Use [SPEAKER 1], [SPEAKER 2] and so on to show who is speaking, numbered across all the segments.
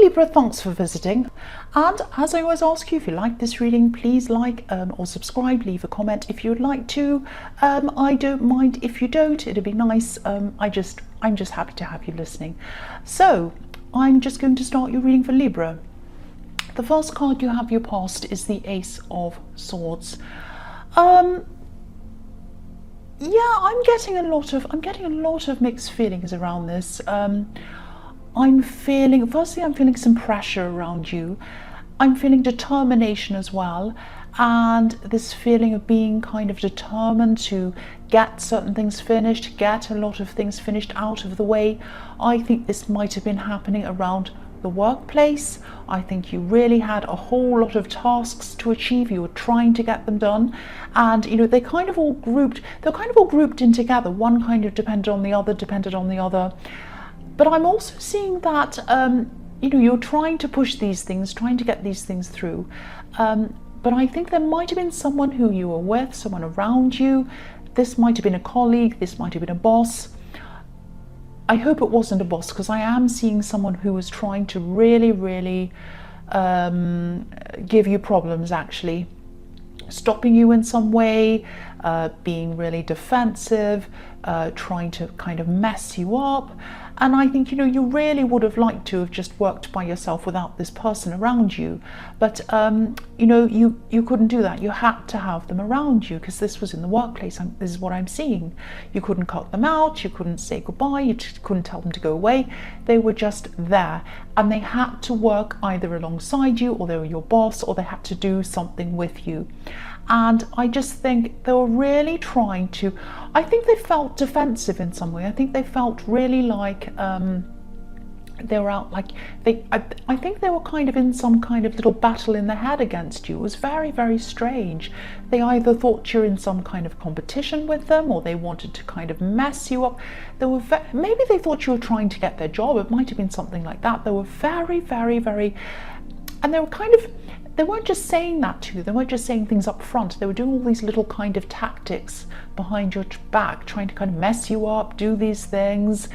[SPEAKER 1] Libra, thanks for visiting. And as I always ask you, if you like this reading, please like or subscribe, leave a comment if you would like to. I don't mind if you don't, it'd be nice. I'm just happy to have you listening. So I'm just going to start your reading for Libra. The first card you have your past is the Ace of Swords. Yeah, I'm getting a lot of mixed feelings around this. I'm feeling some pressure around you. I'm feeling determination as well, and this feeling of being kind of determined to get certain things finished, get a lot of things finished out of the way. I think this might have been happening around the workplace. I think you really had a whole lot of tasks to achieve. You were trying to get them done, and they're kind of all grouped in together. One kind of depended on the other. But I'm also seeing that you're trying to push these things, trying to get these things through. But I think there might have been someone who you were with, someone around you. This might have been a colleague, this might have been a boss. I hope it wasn't a boss, because I am seeing someone who was trying to really give you problems, actually. Stopping you in some way, being really defensive, trying to kind of mess you up. And I think you really would have liked to have just worked by yourself without this person around you, but you couldn't do that. You had to have them around you, because this was in the workplace. This is what I'm seeing. You couldn't cut them out, you couldn't say goodbye, you couldn't tell them to go away. They were just there, and they had to work either alongside you, or they were your boss, or they had to do something with you. And I just think they were really trying to, I think they felt defensive in some way. I think they felt really like they were out, like I think they were kind of in some kind of little battle in their head against you. It was very strange. They either thought you're in some kind of competition with them, or they wanted to kind of mess you up. They were maybe they thought you were trying to get their job. It might have been something like that. They were very, and they were kind of, they weren't just saying that to you, they weren't just saying things up front. They were doing all these little kind of tactics behind your back, trying to kind of mess you up, do these things.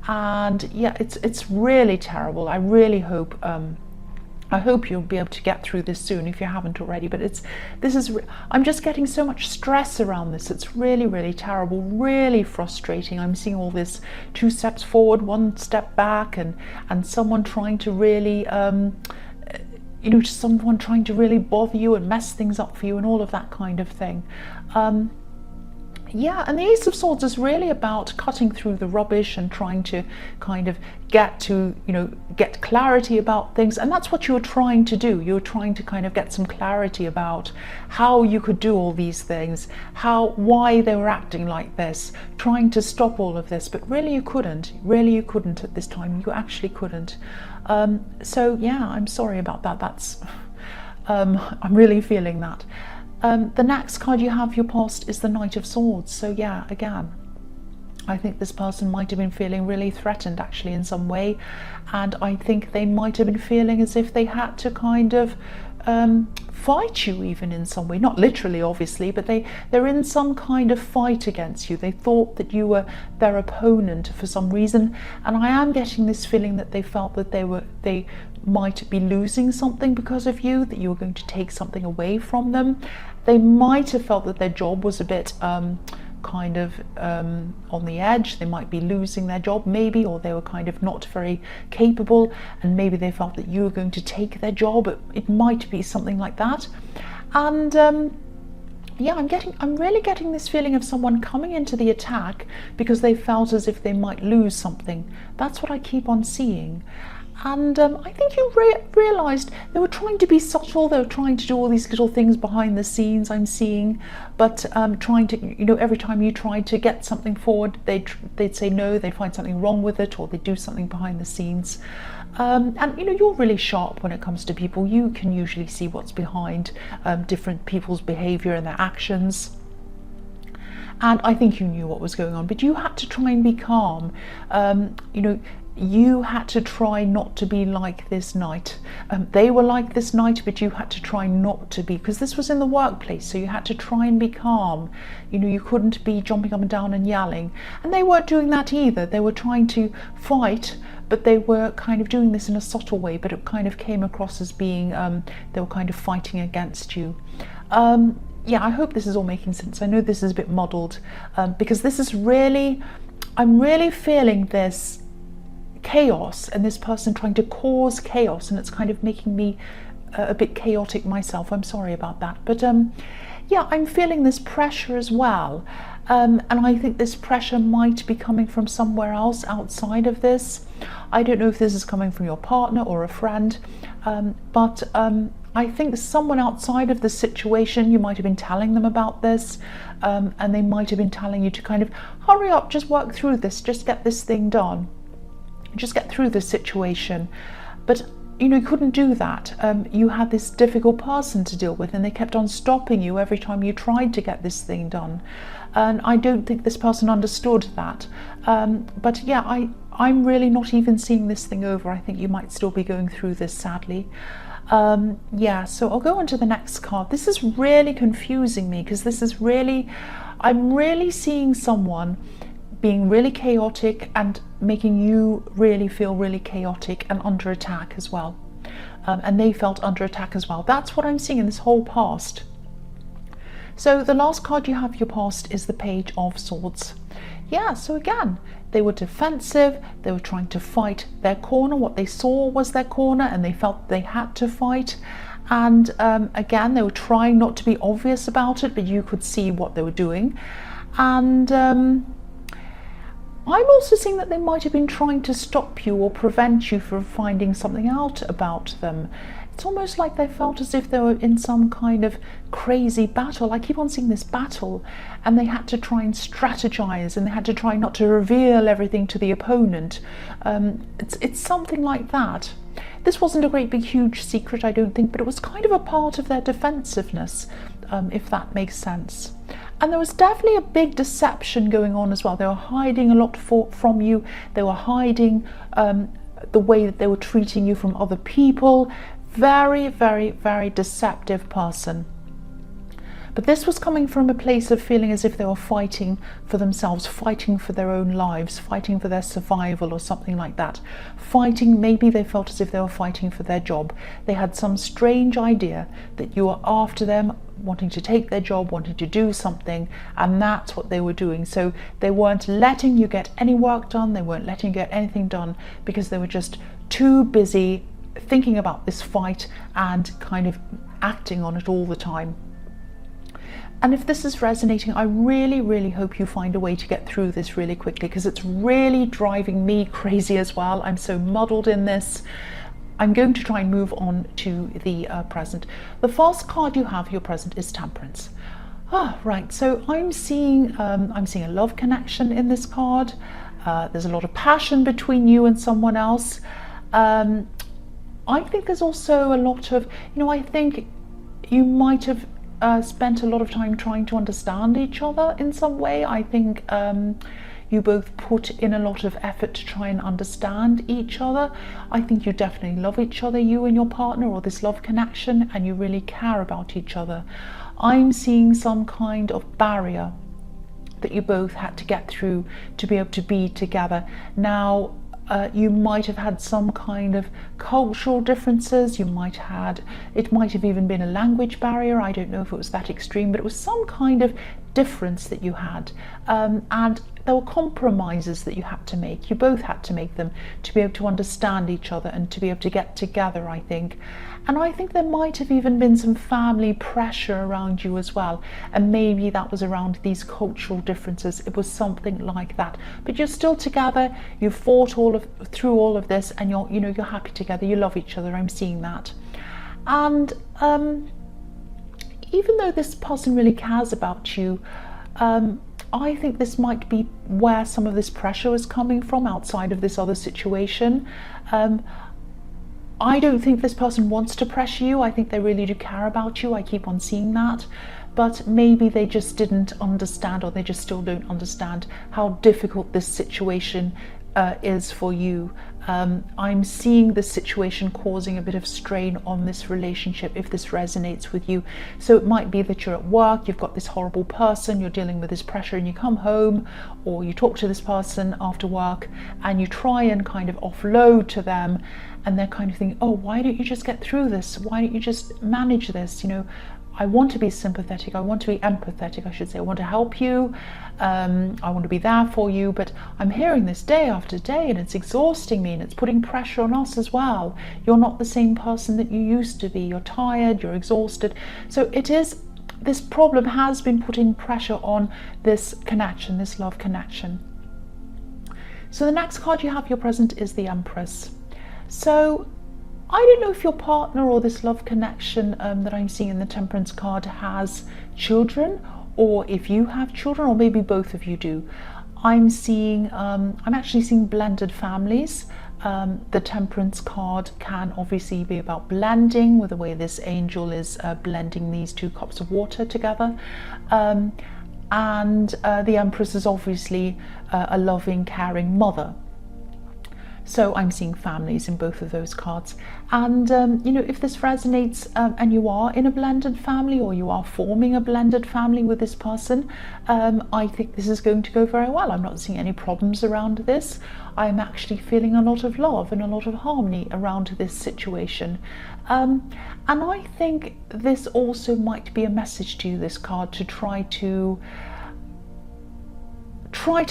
[SPEAKER 1] And yeah, it's really terrible. I really hope I hope you'll be able to get through this soon if you haven't already. But I'm just getting so much stress around this. It's really terrible, really frustrating. I'm seeing all this 2 steps forward, 1 step back, and someone trying to really someone trying to really bother you and mess things up for you and all of that kind of thing. Yeah, and the Ace of Swords is really about cutting through the rubbish and trying to kind of get clarity about things. And that's what you're trying to do. You're trying to kind of get some clarity about how you could do all these things, why they were acting like this, trying to stop all of this. But really you couldn't. Really you couldn't at this time. You actually couldn't. So yeah, I'm sorry about that. That's I'm really feeling that. The next card you have your past is the Knight of Swords. So yeah, again, I think this person might have been feeling really threatened actually in some way, and I think they might have been feeling as if they had to kind of fight you even in some way, not literally obviously, but they're in some kind of fight against you. They thought that you were their opponent for some reason, and I am getting this feeling that they felt that they might be losing something because of you, that you were going to take something away from them. They might have felt that their job was a bit kind of on the edge. They might be losing their job maybe, or they were kind of not very capable, and maybe they felt that you were going to take their job. It might be something like that. And yeah, I'm really getting this feeling of someone coming into the attack because they felt as if they might lose something. That's what I keep on seeing. And I think you realised they were trying to be subtle. They were trying to do all these little things behind the scenes, I'm seeing, but trying to, every time you tried to get something forward, they'd say no, they'd find something wrong with it, or they'd do something behind the scenes. And you're really sharp when it comes to people. You can usually see what's behind different people's behaviour and their actions. And I think you knew what was going on, but you had to try and be calm. You had to try not to be like this knight. They were like this knight, but you had to try not to be, because this was in the workplace, so you had to try and be calm. You couldn't be jumping up and down and yelling. And they weren't doing that either. They were trying to fight, but they were kind of doing this in a subtle way, but it kind of came across as being they were kind of fighting against you. Yeah, I hope this is all making sense. I know this is a bit muddled, because this is really, I'm really feeling this chaos and this person trying to cause chaos, and it's kind of making me a bit chaotic myself. I'm sorry about that, but yeah, I'm feeling this pressure as well, and I think this pressure might be coming from somewhere else outside of this. I don't know if this is coming from your partner or a friend, but I think someone outside of the situation, you might have been telling them about this, and they might have been telling you to kind of hurry up, just work through this, just get this thing done, just get through this situation. But you know, you couldn't do that. You had this difficult person to deal with, and they kept on stopping you every time you tried to get this thing done. And I don't think this person understood that. But yeah, I'm really not even seeing this thing over. I think you might still be going through this, sadly. Yeah, so I'll go on to the next card. This is really confusing me, because this is really, I'm really seeing someone being really chaotic and making you really feel really chaotic and under attack as well. And they felt under attack as well. That's what I'm seeing in this whole past. So the last card you have, your past, is the Page of Swords. Yeah, so again, they were defensive, they were trying to fight their corner. What they saw was their corner, and they felt they had to fight. And again, they were trying not to be obvious about it, but you could see what they were doing. And I'm also seeing that they might have been trying to stop you or prevent you from finding something out about them. It's almost like they felt as if they were in some kind of crazy battle. I keep on seeing this battle, and they had to try and strategize, and they had to try not to reveal everything to the opponent. It's something like that. This wasn't a great big huge secret, I don't think, but it was kind of a part of their defensiveness, if that makes sense. And there was definitely a big deception going on as well. They were hiding a lot from you. They were hiding the way that they were treating you from other people. Very, very, very deceptive person. But this was coming from a place of feeling as if they were fighting for themselves, fighting for their own lives, fighting for their survival or something like that. Fighting, maybe they felt as if they were fighting for their job. They had some strange idea that you were after them, wanting to take their job, wanting to do something, and that's what they were doing. So they weren't letting you get any work done, they weren't letting you get anything done, because they were just too busy thinking about this fight and kind of acting on it all the time. And if this is resonating, I really, really hope you find a way to get through this really quickly, because it's really driving me crazy as well. I'm so muddled in this. I'm going to try and move on to the present. The first card you have, your present, is Temperance. Right, so I'm seeing a love connection in this card. There's a lot of passion between you and someone else. I think there's also a lot of, I think you might have spent a lot of time trying to understand each other in some way. I think you both put in a lot of effort to try and understand each other. I think you definitely love each other, you and your partner, or this love connection, and you really care about each other. I'm seeing some kind of barrier that you both had to get through to be able to be together. Now, you might have had some kind of cultural differences. It might have even been a language barrier. I don't know if it was that extreme, but it was some kind of difference that you had. And there were compromises that you had to make. You both had to make them to be able to understand each other and to be able to get together, I think. And I think there might have even been some family pressure around you as well. And maybe that was around these cultural differences. It was something like that. But you're still together. You fought through all of this, and you're happy together. You love each other. I'm seeing that. And even though this person really cares about you, I think this might be where some of this pressure is coming from outside of this other situation. I don't think this person wants to pressure you. I think they really do care about you. I keep on seeing that. But maybe they just didn't understand, or they just still don't understand how difficult this situation is for you. I'm seeing this situation causing a bit of strain on this relationship if this resonates with you. So it might be that you're at work, you've got this horrible person, you're dealing with this pressure, and you come home or you talk to this person after work and you try and kind of offload to them, and they're kind of thinking, oh, why don't you just get through this? Why don't you just manage this? You know, I want to be sympathetic, I want to be empathetic, I should say. I want to help you, I want to be there for you, but I'm hearing this day after day and it's exhausting me and it's putting pressure on us as well. You're not the same person that you used to be. You're tired, you're exhausted. So it is, this problem has been putting pressure on this connection, this love connection. So the next card you have, your present, is the Empress. So I don't know if your partner or this love connection that I'm seeing in the Temperance card has children, or if you have children, or maybe both of you do. I'm actually seeing blended families. The Temperance card can obviously be about blending, with the way this angel is blending these two cups of water together. And the Empress is obviously a loving, caring mother. So I'm seeing families in both of those cards. And, you know, if this resonates and you are in a blended family, or you are forming a blended family with this person, I think this is going to go very well. I'm not seeing any problems around this. I'm actually feeling a lot of love and a lot of harmony around this situation. And I think this also might be a message to you, this card, to try to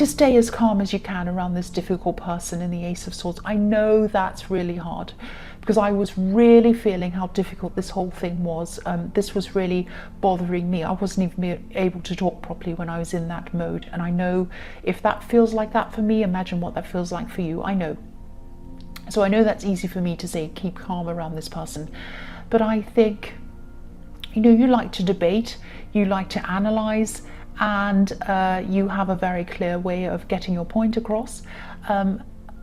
[SPEAKER 1] stay as calm as you can around this difficult person in the Ace of Swords. I know that's really hard, because I was really feeling how difficult this whole thing was. This was really bothering me. I wasn't even able to talk properly when I was in that mode. And I know if that feels like that for me, imagine what that feels like for you. I know. So I know that's easy for me to say, keep calm around this person. But I think, you know, you like to debate, you like to analyze, and you have a very clear way of getting your point across.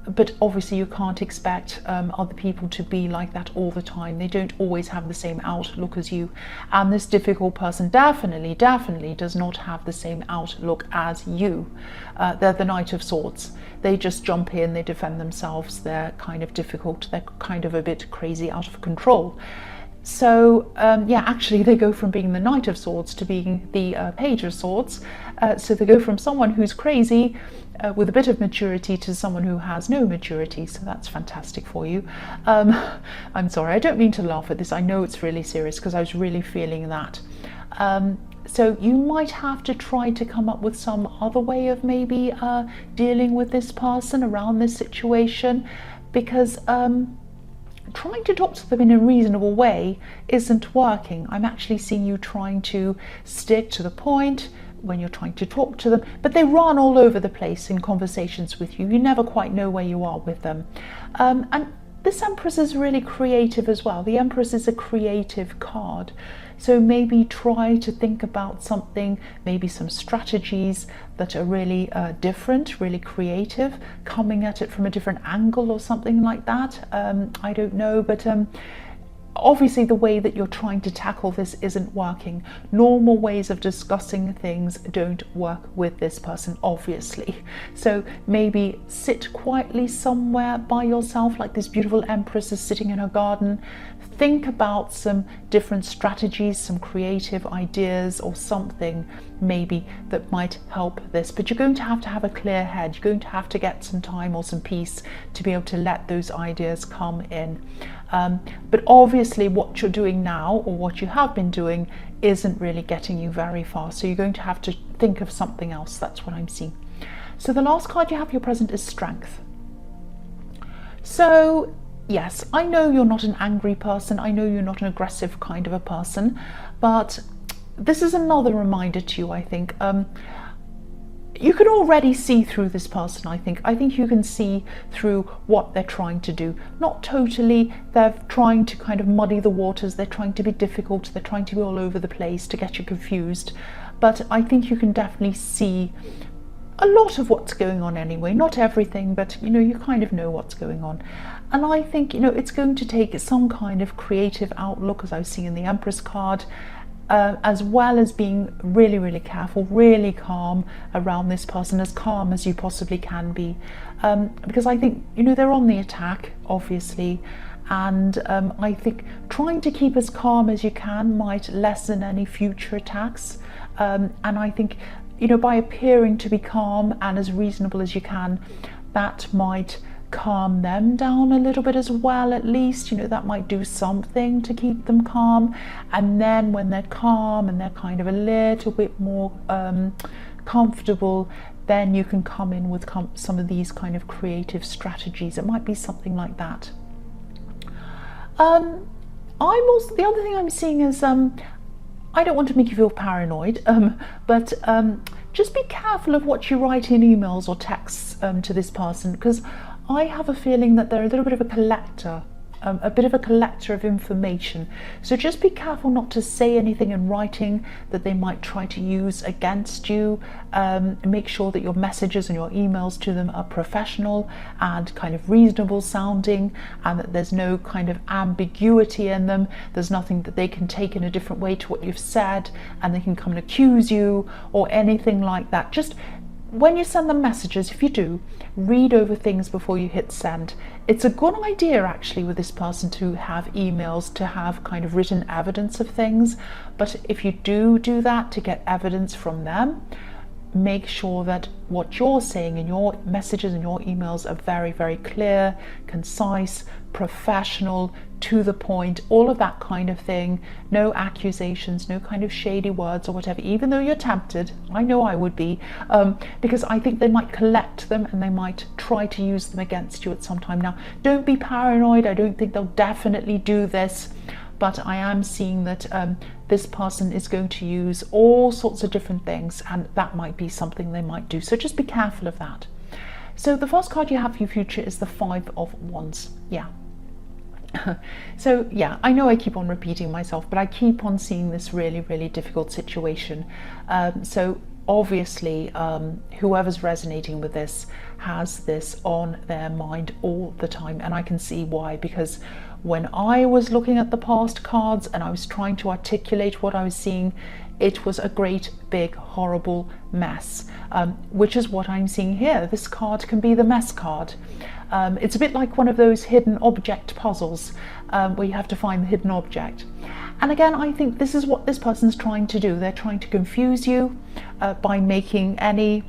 [SPEAKER 1] But obviously you can't expect other people to be like that all the time. They don't always have the same outlook as you. And this difficult person definitely does not have the same outlook as you. They're the Knight of Swords. They just jump in, they defend themselves, they're kind of difficult, they're kind of a bit crazy, out of control. So yeah, actually they go from being the Knight of Swords to being the Page of Swords. So they go from someone who's crazy with a bit of maturity to someone who has no maturity. So that's fantastic for you. I'm sorry, I don't mean to laugh at this. I know it's really serious, because I was really feeling that. So you might have to try to come up with some other way of maybe dealing with this person around this situation, because trying to talk to them in a reasonable way isn't working. I'm actually seeing you trying to stick to the point when you're trying to talk to them, but they run all over the place in conversations with you. You never quite know where you are with them. And this Empress is really creative as well. The Empress is a creative card. So maybe try to think about something, maybe some strategies that are really different, really creative, coming at it from a different angle or something like that. I don't know, but obviously the way that you're trying to tackle this isn't working. Normal ways of discussing things don't work with this person, obviously. So maybe sit quietly somewhere by yourself, like this beautiful Empress is sitting in her garden. Think about some different strategies, some creative ideas or something maybe that might help this. But you're going to have a clear head. You're going to have to get some time or some peace to be able to let those ideas come in. But obviously what you're doing now, or what you have been doing, isn't really getting you very far. So you're going to have to think of something else. That's what I'm seeing. So the last card you have, your present, is Strength. So yes, I know you're not an angry person. I know you're not an aggressive kind of a person, but this is another reminder to you, I think. You can already see through this person, I think. I think you can see through what they're trying to do. Not totally, they're trying to kind of muddy the waters, they're trying to be difficult, they're trying to be all over the place to get you confused. But I think you can definitely see a lot of what's going on anyway. Not everything, but you know, you kind of know what's going on. And I think, you know, it's going to take some kind of creative outlook, as I was seeing in the Empress card, as well as being really, really careful, really calm around this person, as calm as you possibly can be, because I think, you know, they're on the attack, obviously, and I think trying to keep as calm as you can might lessen any future attacks, and I think, you know, by appearing to be calm and as reasonable as you can, that might calm them down a little bit as well. At least, you know, that might do something to keep them calm. And then when they're calm and they're kind of a little bit more comfortable, then you can come in with some of these kind of creative strategies. It might be something like that. I'm also, the other thing I'm seeing is, I don't want to make you feel paranoid, but just be careful of what you write in emails or texts to this person, because I have a feeling that they're a little bit of a collector, of information. So just be careful not to say anything in writing that they might try to use against you. Make sure that your messages and your emails to them are professional and kind of reasonable sounding, and that there's no kind of ambiguity in them. There's nothing that they can take in a different way to what you've said, and they can come and accuse you or anything like that. Just when you send them messages, if you do, read over things before you hit send. It's a good idea actually with this person to have emails, to have kind of written evidence of things. But if you do that to get evidence from them, make sure that what you're saying in your messages and your emails are very, very clear, concise, professional, to the point, all of that kind of thing. No accusations, no kind of shady words or whatever, even though you're tempted. I know I would be, because I think they might collect them and they might try to use them against you at some time. Now, don't be paranoid. I don't think they'll definitely do this, but I am seeing that this person is going to use all sorts of different things, and that might be something they might do. So just be careful of that. So the first card you have for your future is the Five of Wands. Yeah. So yeah, I know I keep on repeating myself, but I keep on seeing this really, really difficult situation. So obviously, whoever's resonating with this has this on their mind all the time, and I can see why, because when I was looking at the past cards and I was trying to articulate what I was seeing, it was a great big horrible mess, which is what I'm seeing here. This card can be the mess card. It's a bit like one of those hidden object puzzles, where you have to find the hidden object. And again, I think this is what this person's trying to do. They're trying to confuse you by making any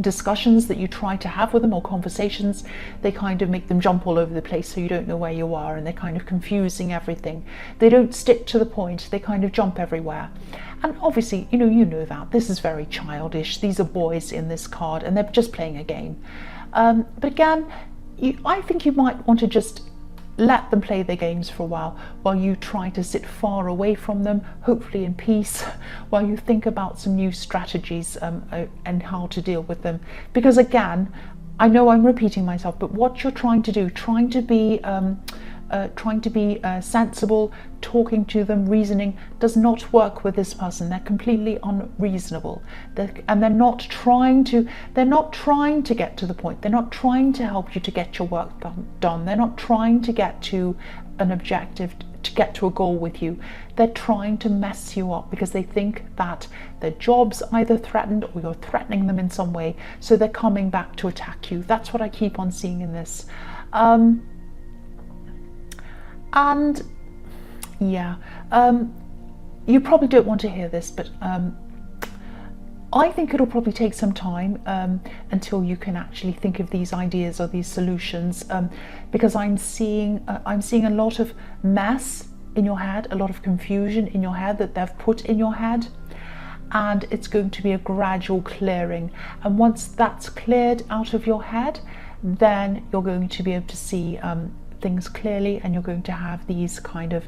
[SPEAKER 1] discussions that you try to have with them, or conversations, they kind of make them jump all over the place so you don't know where you are, and they're kind of confusing everything. They don't stick to the point, they kind of jump everywhere. And obviously, you know that this is very childish. These are boys in this card and they're just playing a game. But again, I think you might want to just let them play their games for a while you try to sit far away from them, hopefully in peace, while you think about some new strategies and how to deal with them. Because again, I know I'm repeating myself, but what you're trying to do, trying to be sensible, talking to them, reasoning, does not work with this person. They're completely unreasonable, and they're not trying to get to the point. They're not trying to help you to get your work done. They're not trying to get to an objective, to get to a goal with you. They're trying to mess you up because they think that their job's either threatened or you're threatening them in some way, so they're coming back to attack you. That's what I keep on seeing in this. And yeah, you probably don't want to hear this, but I think it'll probably take some time until you can actually think of these ideas or these solutions, because I'm seeing a lot of mess in your head, a lot of confusion in your head that they've put in your head, and it's going to be a gradual clearing. And once that's cleared out of your head, then you're going to be able to see things clearly, and you're going to have these kind of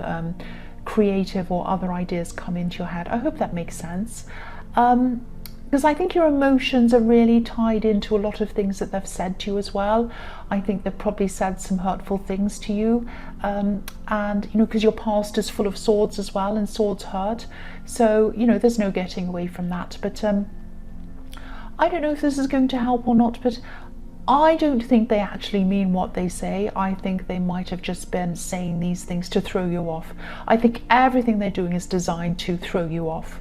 [SPEAKER 1] creative or other ideas come into your head. I hope that makes sense, because I think your emotions are really tied into a lot of things that they've said to you as well. I think they've probably said some hurtful things to you, and because your past is full of swords as well, and swords hurt, so there's no getting away from that. But I don't know if this is going to help or not, but I don't think they actually mean what they say. I think they might have just been saying these things to throw you off. I think everything they're doing is designed to throw you off.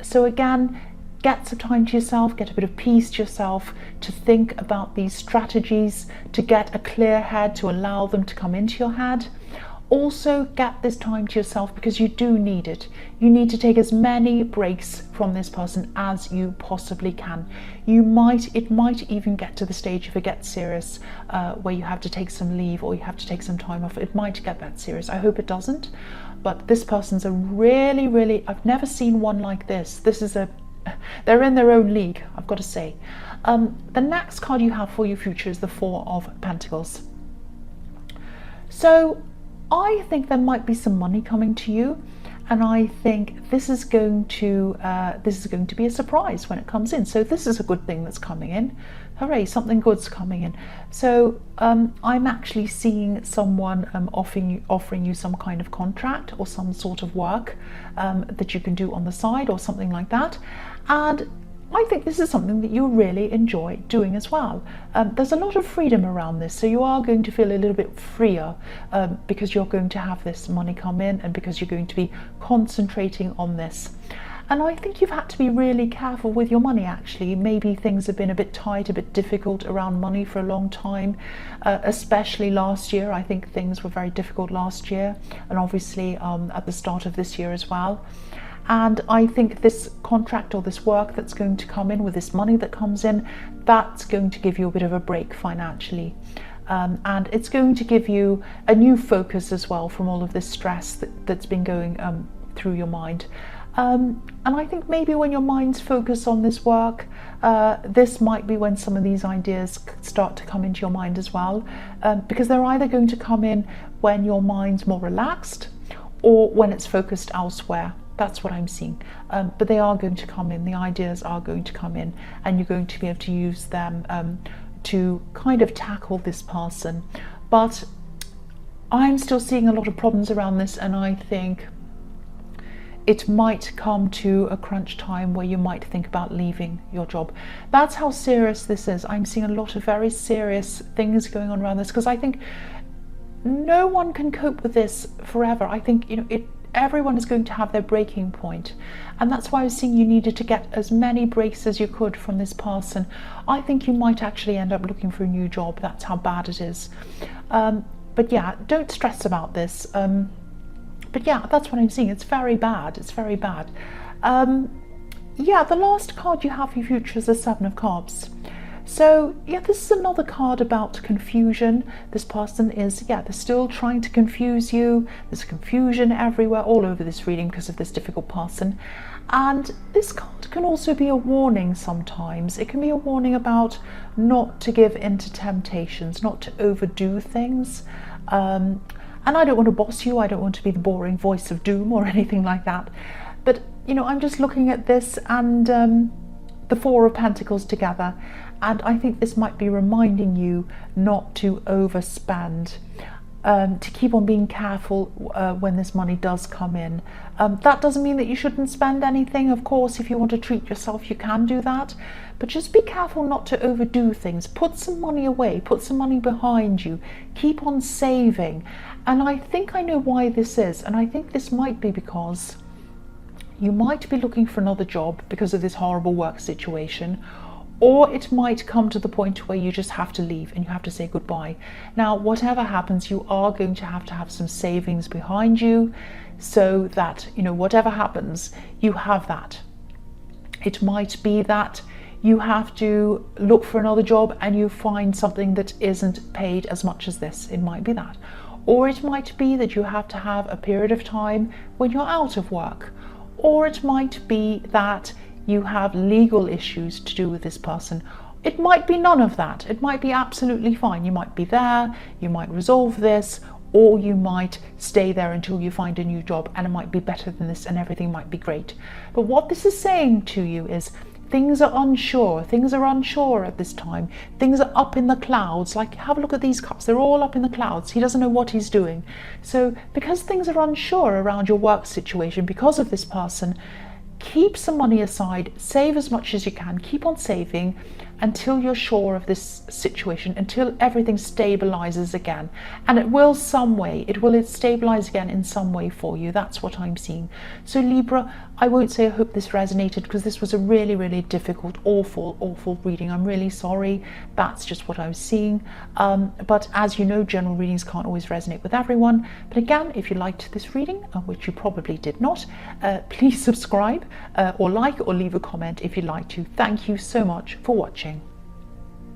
[SPEAKER 1] So again, get some time to yourself, get a bit of peace to yourself, to think about these strategies, to get a clear head, to allow them to come into your head. Also get this time to yourself because you do need it. You need to take as many breaks from this person as you possibly can. It might even get to the stage, if it gets serious, where you have to take some leave or you have to take some time off. It might get that serious. I hope it doesn't. But this person's a really, I've never seen one like this. They're in their own league, I've got to say. The next card you have for your future is the Four of Pentacles. So I think there might be some money coming to you, and I think this is going to be a surprise when it comes in. So this is a good thing that's coming in. Hooray, something good's coming in. So I'm actually seeing someone offering you some kind of contract or some sort of work that you can do on the side or something like that. And I think this is something that you really enjoy doing as well. There's a lot of freedom around this, so you are going to feel a little bit freer because you're going to have this money come in and because you're going to be concentrating on this. And I think you've had to be really careful with your money, actually. Maybe things have been a bit tight, a bit difficult around money for a long time, especially last year. I think things were very difficult last year, and obviously at the start of this year as well. And I think this contract or this work that's going to come in with this money that comes in, that's going to give you a bit of a break financially. And it's going to give you a new focus as well from all of this stress that's been going through your mind. And I think maybe when your mind's focused on this work, this might be when some of these ideas start to come into your mind as well, because they're either going to come in when your mind's more relaxed or when it's focused elsewhere. That's what I'm seeing. But they are going to come in, the ideas are going to come in, and you're going to be able to use them to kind of tackle this person. But I'm still seeing a lot of problems around this, and I think it might come to a crunch time where you might think about leaving your job. That's how serious this is. I'm seeing a lot of very serious things going on around this, because I think no one can cope with this forever. I think, everyone is going to have their breaking point, and that's why I was saying you needed to get as many breaks as you could from this person. I think you might actually end up looking for a new job. That's how bad it is. But yeah, don't stress about this. But yeah, that's what I'm seeing. It's very bad. It's very bad. Yeah, the last card you have for your future is the Seven of Cups. So yeah, this is another card about confusion. This person is, they're still trying to confuse you. There's confusion everywhere, all over this reading because of this difficult person. And this card can also be a warning sometimes. It can be a warning about not to give in to temptations, not to overdo things. And I don't want to boss you. I don't want to be the boring voice of doom or anything like that. But, I'm just looking at this and the Four of Pentacles together. And I think this might be reminding you not to overspend, to keep on being careful when this money does come in. That doesn't mean that you shouldn't spend anything. Of course, if you want to treat yourself, you can do that. But just be careful not to overdo things. Put some money away, put some money behind you, keep on saving. And I think I know why this is. And I think this might be because you might be looking for another job because of this horrible work situation. Or it might come to the point where you just have to leave and you have to say goodbye. Now, whatever happens, you are going to have some savings behind you so that, whatever happens, you have that. It might be that you have to look for another job and you find something that isn't paid as much as this. It might be that. Or it might be that you have to have a period of time when you're out of work. Or it might be that you have legal issues to do with this person. It might be none of that. It might be absolutely fine. You might be there, you might resolve this, or you might stay there until you find a new job and it might be better than this and everything might be great. But what this is saying to you is things are unsure. Things are unsure at this time. Things are up in the clouds. Like, have a look at these cups. They're all up in the clouds. He doesn't know what he's doing. So because things are unsure around your work situation because of this person, keep some money aside, save as much as you can, keep on saving, until you're sure of this situation, until everything stabilizes again. And it will stabilize again in some way for you. That's what I'm seeing. So Libra, I won't say I hope this resonated, because this was a really, really difficult, awful reading. I'm really sorry. That's just what I was seeing. But as you know, general readings can't always resonate with everyone. But again, if you liked this reading, which you probably did not, please subscribe or like or leave a comment if you'd like to. Thank you so much for watching.